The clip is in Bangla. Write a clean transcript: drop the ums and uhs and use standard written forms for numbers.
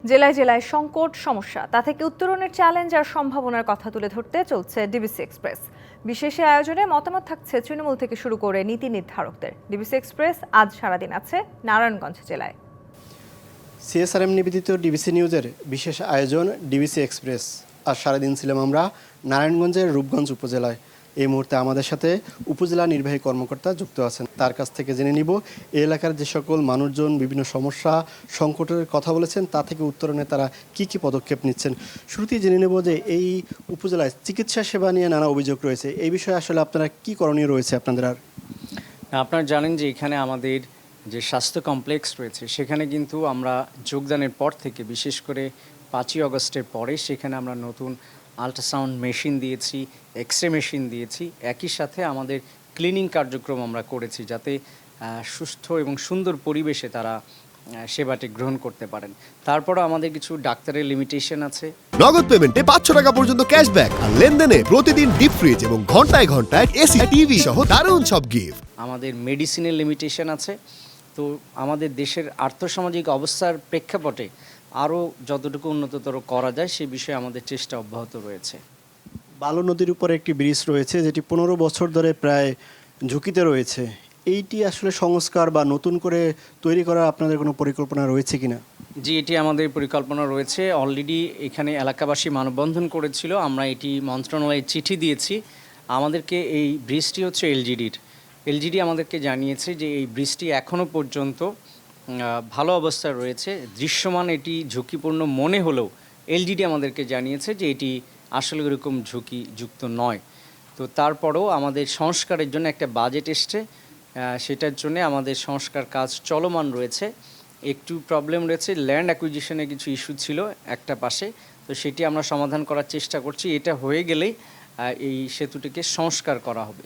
জেলায় জেলায় সংকট সমস্যা তা থেকে উত্তরণের চ্যালেঞ্জ আর সম্ভাবনার কথা তুলে ধরতে চলছে ডিবিসি এক্সপ্রেস। বিশেষ এই আয়োজনে মতামত থাকছে তৃণমূল থেকে শুরু করে নীতি নির্ধারকদের। ডিবিসি এক্সপ্রেস আজ সারাদিন আছে নারায়ণগঞ্জ জেলায়। সিএসআরএম নিবেদিত ডিবিসি নিউজের বিশেষ আয়োজন ডিবিসি এক্সপ্রেস। আজ সারাদিন ছিলাম আমরা নারায়ণগঞ্জের রূপগঞ্জ উপজেলায়। এই মুহূর্তে আমাদের সাথে উপজেলা নির্বাহী কর্মকর্তা যুক্ত আছেন। তার কাছ থেকে জেনে নিব এই এলাকার যে সকল মানুষজন বিভিন্ন সমস্যা সংকটের কথা বলেছেন তা থেকে উত্তরণে তারা কি পদক্ষেপ নিচ্ছেন। শুরুতেই জেনে নেব যে এই উপজেলায় চিকিৎসা সেবা নিয়ে নানা অভিযোগ রয়েছে। এই বিষয়ে আসলে আপনারা কি করণীয় রয়েছে আপনাদের? আর আপনারা জানেন যে এখানে আমাদের যে স্বাস্থ্য কমপ্লেক্স রয়েছে সেখানে কিন্তু আমরা যোগদানের পর থেকে, বিশেষ করে 5ই আগস্টের পরে, সেখানে আমরা নতুন আল্ট্রাসাউন্ড মেশিন দিয়েছি, এক্স রে মেশিন দিয়েছি। একই সাথে আমাদের ক্লিনিং কার্যক্রম আমরা করেছি যাতে সুস্থ এবং সুন্দর পরিবেশে তারা সেবাটি গ্রহণ করতে পারেন। তারপরও আমাদের কিছু ডাক্তারের লিমিটেশন আছে। নগদ পেমেন্টে 500 টাকা পর্যন্ত ক্যাশব্যাক আর লেনদেনে প্রতিদিন ডিপ ফ্রিজ এবং ঘন্টায় ঘন্টায় এসি টিভি সহ দারুণ সব গিফট। আমাদের মেডিসিনের লিমিটেশন আছে। তো আমাদের দেশের আর্থসামাজিক অবস্থার প্রেক্ষাপটে আরও যতটুকু উন্নততর করা যায় সে বিষয়ে আমাদের চেষ্টা অব্যাহত রয়েছে। বালু নদীর উপর একটি ব্রিজ রয়েছে যেটি 15 বছর ধরে প্রায় ঝুঁকিতে রয়েছে। এইটি আসলে সংস্কার বা নতুন করে তৈরি করার আপনাদের কোনো পরিকল্পনা রয়েছে কিনা? জি, এটি আমাদের পরিকল্পনা রয়েছে। অলরেডি এখানে এলাকাবাসী মানববন্ধন করেছিল, আমরা এটি মন্ত্রণালয়ে চিঠি দিয়েছি। আমাদেরকে এই ব্রিজটি হচ্ছে এলজিডি আমাদেরকে জানিয়েছে যে এই ব্রিজটি এখনও পর্যন্ত ভালো অবস্থায় রয়েছে। দৃশ্যমান এটি ঝুঁকিপূর্ণ মনে হলেও এলজিডি আমাদেরকে জানিয়েছে যে এটি আসলে এরকম ঝুঁকিযুক্ত নয়। তো তারপরেও আমাদের সংস্কারের জন্য একটা বাজেট এসছে, সেটার জন্য আমাদের সংস্কার কাজ চলমান রয়েছে। একটু প্রবলেম রয়েছে, ল্যান্ড অ্যাকুইজিশনে কিছু ইস্যু ছিল একটা পাশে, তো সেটি আমরা সমাধান করার চেষ্টা করছি। এটা হয়ে গেলেই এই সেতুটিকে সংস্কার করা হবে।